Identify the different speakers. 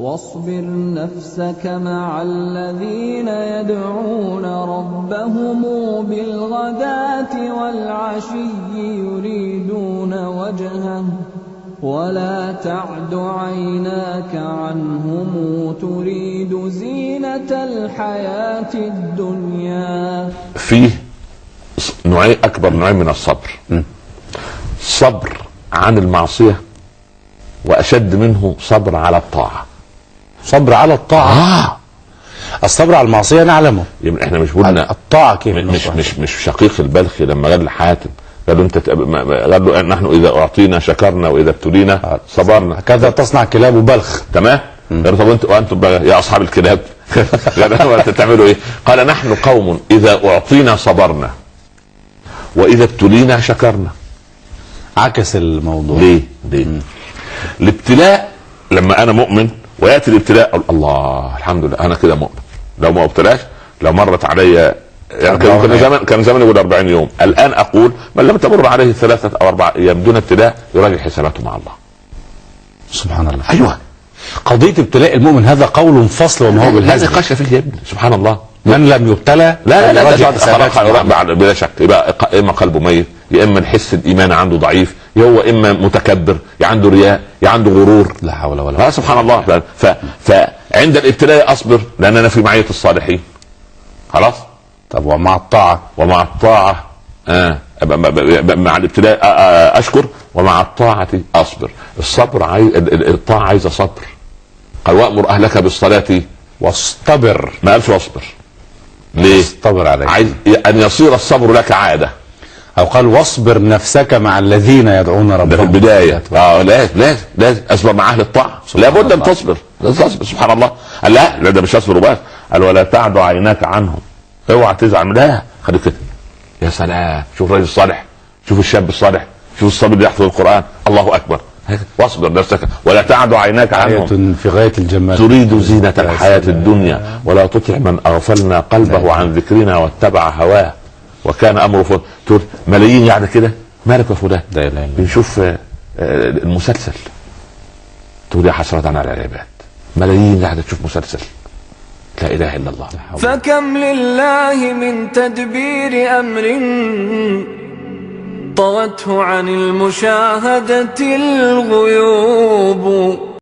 Speaker 1: واصبر نفسك مع الذين يدعون ربهم بالغداة والعشي يريدون وجهه ولا تعد عيناك عنهم تريد زينة الحياة الدنيا.
Speaker 2: فيه نوعين، أكبر نوعين من الصبر. صبر عن المعصية، وأشد منه صبر على الطاعة.
Speaker 3: صبر على الطاعة. الصبر على المعصية نعلمه،
Speaker 2: يعني احنا مش قلنا
Speaker 3: الطاعة كيف؟
Speaker 2: مش شقيق البلخي لما قال لحاتم، قال له قال له نحن إذا أعطينا شكرنا وإذا ابتلينا صبرنا.
Speaker 3: كذا تصنع كلاب بلخ.
Speaker 2: تمام. قال طب وانتم يا أصحاب الكلاب تعملوا إيه؟ قال نحن قوم إذا أعطينا صبرنا وإذا ابتلينا شكرنا.
Speaker 3: عكس الموضوع.
Speaker 2: ليه؟ الابتلاء لما انا مؤمن وياتي الابتلاء الله الحمد لله انا كده مؤمن. لو ما ابتلاش، لو مرت علي يعني كان زمان يقول 40 يوم، الان اقول من لم تمر عليه 3 أو 4 ايام دون ابتلاء يراجع حساباته مع الله.
Speaker 3: سبحان الله.
Speaker 2: ايوه،
Speaker 3: قضيه ابتلاء المؤمن هذا قول فصل وما هو بالهزل.
Speaker 2: لا نقاش فيه يا ابني. سبحان الله.
Speaker 3: من لم يبتلى
Speaker 2: بلا شك يبقى اما قلبه ميت، يا اما الحس الايمان عنده ضعيف، يا هو اما متكبر، يا عنده رياء، يا عنده غرور.
Speaker 3: لا حول ولا قوه.
Speaker 2: سبحان الله. فعند الابتلاء اصبر لان انا في معيه الصالحين. خلاص.
Speaker 3: طب ومع الطاعه؟
Speaker 2: ومع الطاعه مع الابتلاء اشكر، ومع الطاعه اصبر. الصبر الطاعه عايزه صبر. قال وامر اهلك بالصلاه
Speaker 3: واصطبر،
Speaker 2: ما قالش واصبر. ليه؟
Speaker 3: اصطبر عليك.
Speaker 2: عايز ان يصير الصبر لك عاده.
Speaker 3: او قال واصبر نفسك مع الذين يدعون ربهم.
Speaker 2: ده في البدايه. لازم اصبر مع اهل الطاعه، لابد ان تصبر. سبحان الله. قال لا ده مش اصبر وبس، قال ولا تعد عيناك عنهم، اوعى تزعل. لا خليك كده. يا سلام، شوف الرجل الصالح، شوف الشاب الصالح، شوف الصبي اللي يحفظ القران. الله اكبر. واصبر نفسك ولا تعد عيناك عنهم
Speaker 3: في غاية الجمال
Speaker 2: تريد زينة الحياة الدنيا ولا تطع من أغفلنا قلبه عن ذكرنا واتبع هواه وكان أمره فرطا. تقول ملايين يعني كده، مالك يا فلان؟ بنشوف المسلسل تقول يا حسرة على العباد، ملايين قاعدة تشوف مسلسل. لا إله إلا الله.
Speaker 1: فكم لله من تدبير أمر طوته عن المشاهدة الغيوب.